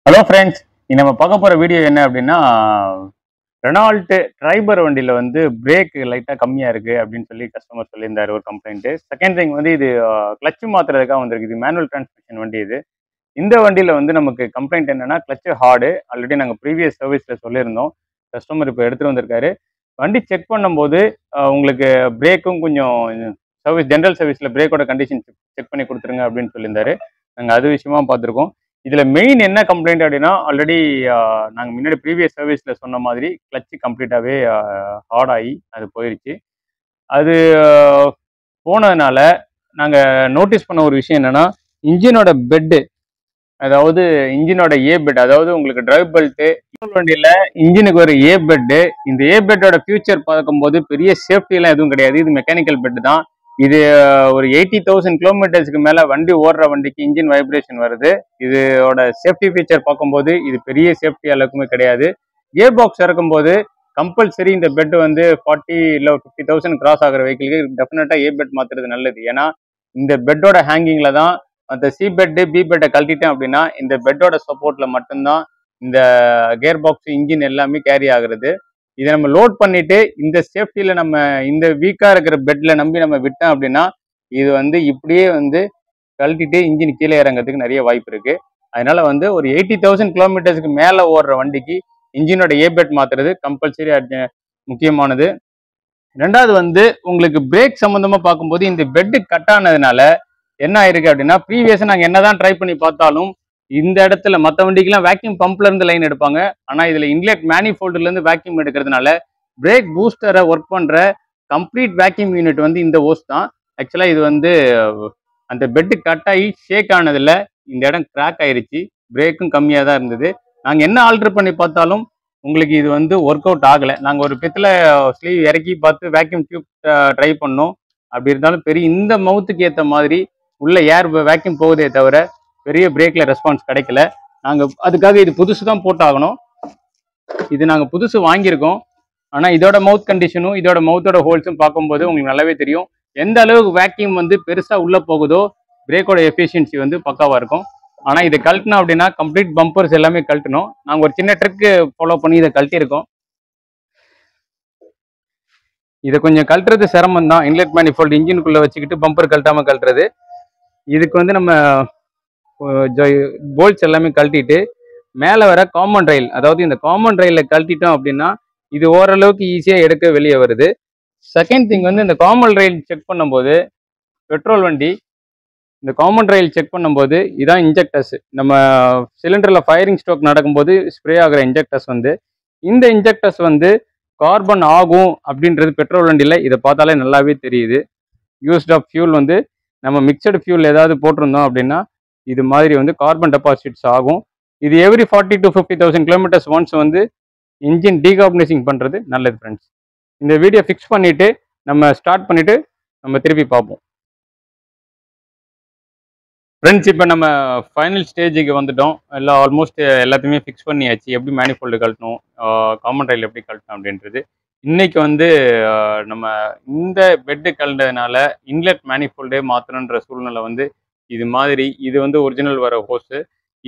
Hello friends, இன்னைக்கு நம்ம பார்க்க போகிற வீடியோ என்ன அப்படின்னா, ரெனால்ட் ட்ரைபர் வண்டியில் வந்து பிரேக் லைட்டாக கம்மியாக இருக்குது அப்படின்னு சொல்லி கஸ்டமர் சொல்லியிருந்தார் ஒரு கம்ப்ளைண்ட்டு. செகண்ட் திங் வந்து இது கிளச்சு மாற்றுறதுக்காக வந்திருக்கு. இது மேனுவல் டிரான்ஸ்மிஷன் வண்டி இது. இந்த வண்டியில் வந்து நமக்கு கம்ப்ளைண்ட் என்னென்னா கிளச்சு ஹார்டு. ஆல்ரெடி நாங்கள் ப்ரீவியஸ் சர்வீஸில் சொல்லியிருந்தோம். கஸ்டமர் இப்போ எடுத்துகிட்டு வந்திருக்காரு. வண்டி செக் பண்ணும்போது உங்களுக்கு பிரேக்கும் கொஞ்சம் ஜென்ரல் சர்வீஸில் பிரேக்கோட கண்டிஷன் செக் பண்ணி கொடுத்துருங்க அப்படின்னு சொல்லியிருந்தாரு. நாங்கள் அது விஷயமா பார்த்துருக்கோம். இதில் மெயின் என்ன கம்ப்ளைண்ட் அப்படின்னா, ஆல்ரெடி நாங்கள் முன்னாடி ப்ரீவியஸ் சர்வீஸில் சொன்ன மாதிரி கிளச்சு கம்ப்ளீட்டாகவே ஹார்ட் ஆகி அது போயிடுச்சு. அது போனதுனால நாங்கள் நோட்டீஸ் பண்ண ஒரு விஷயம் என்னென்னா, இன்ஜினோட பெட்டு, அதாவது இன்ஜினோட ஏ பெட், அதாவது உங்களுக்கு டிரைவ் பெல்ட்டு வண்டியில் இன்ஜினுக்கு ஒரு ஏ பெட்டு. இந்த ஏ பெட்டோட ஃபியூச்சர் பார்க்கும்போது பெரிய சேஃப்டிலாம் எதுவும் கிடையாது. இது மெக்கானிக்கல் பெட்டு தான். இது ஒரு 80,000 கிலோமீட்டர்ஸ்க்கு மேலே வண்டி ஓடுற வண்டிக்கு இன்ஜின் வைப்ரேஷன் வருது. இதோட சேஃப்டி ஃபீச்சர் பார்க்கும்போது இது பெரிய சேஃப்டி அளவுக்குமே கிடையாது. கியர் பாக்ஸ் இறக்கும்போது கம்பல்சரி இந்த பெட் வந்து 40 இல்லை 50,000 கிராஸ் ஆகிற வெஹிக்கிளுக்கு டெஃபினட்டாக ஏ பெட் மாற்றுறது நல்லது. ஏன்னா இந்த பெட்டோட ஹேங்கிங்கில் தான் அந்த சி பெட்டு பி பெட்டை கழட்டிட்டேன் அப்படின்னா இந்த பெட்டோட சப்போர்ட்டில் மட்டும்தான் இந்த கியர் பாக்ஸ் இன்ஜின் எல்லாமே கேரி ஆகுறது. இதை நம்ம லோட் பண்ணிட்டு இந்த சேஃப்டியில நம்ம இந்த வீக்கா இருக்கிற பெட்ல நம்பி நம்ம விட்டோம் அப்படின்னா இது வந்து இப்படியே வந்து கழட்டிட்டு இன்ஜின் கீழே இறங்கிறதுக்கு நிறைய வாய்ப்பு இருக்கு. அதனால வந்து ஒரு 80,000 கிலோமீட்டர்ஸ்க்கு மேல ஓடுற வண்டிக்கு இன்ஜினோட ஏ பெட் மாத்துறது கம்பல்சரி முக்கியமானது. ரெண்டாவது வந்து உங்களுக்கு பிரேக் சம்பந்தமா பார்க்கும்போது இந்த பெட் கட் ஆனதுனால என்ன ஆயிருக்கு அப்படின்னா, ப்ரீவியஸா நாங்கள் என்னதான் ட்ரை பண்ணி பார்த்தாலும் இந்த இடத்துல மற்ற வண்டிக்கெல்லாம் வேக்யூம் பம்ப்ல இருந்து லைன் எடுப்பாங்க. ஆனா இதுல இன்லெட் மேனிஃபோல்டுல இருந்து வேக்யூம் எடுக்கிறதுனால பிரேக் பூஸ்டரை ஒர்க் பண்ற கம்ப்ளீட் வேக்யூம் யூனிட் வந்து இந்த ஓஸ் தான். ஆக்சுவலா இது வந்து அந்த பெட்டு கட் ஆகி ஷேக் ஆனதுல இந்த இடம் கிராக் ஆயிருச்சு. பிரேக்கும் கம்மியாக தான் இருந்தது. நாங்கள் என்ன ஆல்டர் பண்ணி பார்த்தாலும் உங்களுக்கு இது வந்து ஒர்க் அவுட் ஆகலை. நாங்கள் ஒரு பித்தில் ஸ்லீவ் இறக்கி பார்த்து வேக்யூம் டியூப் ட்ரை பண்ணோம். அப்படி இருந்தாலும் பெரிய இந்த மவுத்துக்கு ஏற்ற மாதிரி உள்ள ஏர் வேக்யூம் போகுதே தவிர பெரிய பிரேக்ல ரெஸ்பான்ஸ் கிடைக்கல. நாங்கள் அதுக்காக இது புதுசு தான் போட்டாகணும். இது நாங்கள் புதுசு வாங்கியிருக்கோம். ஆனால் இதோட மவுத் கண்டிஷனும் இதோட மவுத்தோட ஹோல்ஸும் பார்க்கும்போது உங்களுக்கு நல்லாவே தெரியும் எந்த அளவுக்கு வேக்யூம் வந்து பெருசாக உள்ளே போகுதோ பிரேக்கோட எஃபிஷியன்சி வந்து பக்காவாக இருக்கும். ஆனால் இதை கழட்டினோம் அப்படின்னா கம்ப்ளீட் பம்பர்ஸ் எல்லாமே கழட்டணும். நாங்கள் ஒரு சின்ன ட்ரிக்கு ஃபாலோ பண்ணி இதை கழட்டியிருக்கோம். இதை கொஞ்சம் கழட்டுறது சிரமம் தான். இன்லெட் மேனிஃபோல்டு இன்ஜினுக்குள்ளே வச்சுக்கிட்டு பம்பர் கழட்டாமல் கழட்டுறது. இதுக்கு வந்து நம்ம போல்ட்ஸ் எல்லாமே கழட்டிட்டு மேலே வர காமன் ரயில், அதாவது இந்த காமன் ரயிலில் கழட்டிட்டோம் அப்படின்னா இது ஓரளவுக்கு ஈஸியாக எடுக்க வெளியே வருது. செகண்ட் திங் வந்து இந்த காமன் ரயில் செக் பண்ணும்போது பெட்ரோல் வண்டி இந்த காமன் ரயில் செக் பண்ணும்போது இதான் இன்ஜெக்டர்ஸ். நம்ம சிலிண்டரில் ஃபயரிங் ஸ்ட்ரோக் நடக்கும்போது ஸ்ப்ரே ஆகிற இன்ஜெக்டர்ஸ் வந்து இந்த இன்ஜெக்டர்ஸ் வந்து கார்பன் ஆகும் அப்படின்றது பெட்ரோல் வண்டியில் இதை பார்த்தாலே நல்லாவே தெரியுது. யூஸ்ட் ஆஃப் ஃபியூல் வந்து நம்ம மிக்சடு ஃபியூல் ஏதாவது போட்டிருந்தோம் அப்படின்னா இது மாதிரி வந்து கார்பன் டெபாசிட்ஸ் ஆகும். இது எவ்ரி 40 to 50,000 கிலோமீட்டர்ஸ் ஒன்ஸ் வந்து இன்ஜின் டீகார்பனைசிங் பண்ணுறது நல்லது ஃப்ரெண்ட்ஸ். இந்த வீடியோ ஃபிக்ஸ் பண்ணிவிட்டு நம்ம ஸ்டார்ட் பண்ணிவிட்டு நம்ம திருப்பி பார்ப்போம் ஃப்ரெண்ட்ஸ். இப்போ நம்ம ஃபைனல் ஸ்டேஜுக்கு வந்துட்டோம். எல்லாம் ஆல்மோஸ்ட் எல்லாத்தையுமே ஃபிக்ஸ் பண்ணியாச்சு. எப்படி மேனிஃபோல்டு கழட்டணும், காமன் ரயில் எப்படி கழட்டணும் அப்படின்றது. இன்னைக்கு வந்து நம்ம இந்த பெட்டு கழண்டதுனால இன்லெட் மேனிஃபோல்டே மாற்றணுன்ற சூழ்நிலை வந்து இது மாதிரி. இது வந்து ஒரிஜினல் வர ஹோஸு.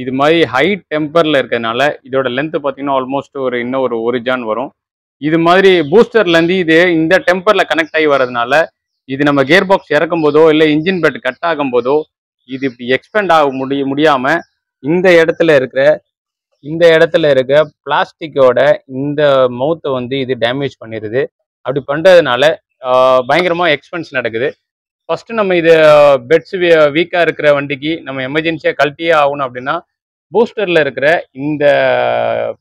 இது மாதிரி ஹை டெம்பரில் இருக்கிறதுனால இதோட லென்த்து பார்த்தீங்கன்னா ஆல்மோஸ்ட் இன்னும் ஒரு ஜான் வரும். இது மாதிரி பூஸ்டர்லேருந்து இது இந்த டெம்பரில் கனெக்ட் ஆகி வர்றதுனால இது நம்ம கியர் பாக்ஸ் இறக்கும் போதோ இல்லை இன்ஜின் பெட் கட் ஆகும் போதோ இது இப்படி எக்ஸ்பெண்ட் ஆக முடியாமல் இந்த இடத்துல இருக்க பிளாஸ்டிக்கோட இந்த மவுத்தை வந்து இது டேமேஜ் பண்ணிடுது. அப்படி பண்ணுறதுனால பயங்கரமாக எக்ஸ்பென்ஸ் நடக்குது. ஃபஸ்ட்டு நம்ம இது பெட்ஸ் வீக்காக இருக்கிற வண்டிக்கு நம்ம எமர்ஜென்சியாக கழட்டியே ஆகணும் அப்படின்னா பூஸ்டரில் இருக்கிற இந்த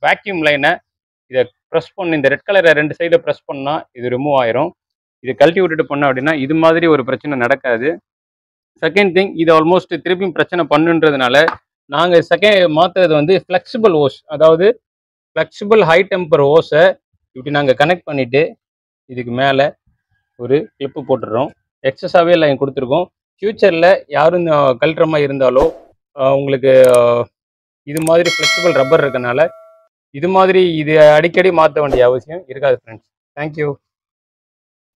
வேக்யூம் லைனை இதை ப்ரெஸ் பண்ணி இந்த ரெட் கலரை 2 சைடில் ப்ரெஸ் பண்ணால் இது ரிமூவ் ஆயிரும். இதை கழட்டி விட்டுட்டு பண்ணோம் அப்படின்னா இது மாதிரி ஒரு பிரச்சனை நடக்காது. செகண்ட் திங், இது ஆல்மோஸ்ட் திருப்பியும் பிரச்சனை பண்ணுன்றதுனால நாங்கள் மாற்றுறது வந்து ஃப்ளெக்சிபிள் ஓஸ், அதாவது ஃப்ளெக்சிபிள் ஹை டெம்பர் ஓஸை இப்படி நாங்கள் கனெக்ட் பண்ணிவிட்டு இதுக்கு மேலே ஒரு கிளிப்பு போட்டுடுறோம். எக்ஸஸாகவே லைன் கொடுத்துருக்கோம். ஃப்யூச்சரில் யாரும் கழட்டுற மாதிரி இருந்தாலோ உங்களுக்கு இது மாதிரி ஃப்ளெக்சிபிள் ரப்பர் இருக்கனால இது மாதிரி இது அடிக்கடி மாற்ற வேண்டிய அவசியம் இருக்காது ஃப்ரெண்ட்ஸ். தேங்க்யூ.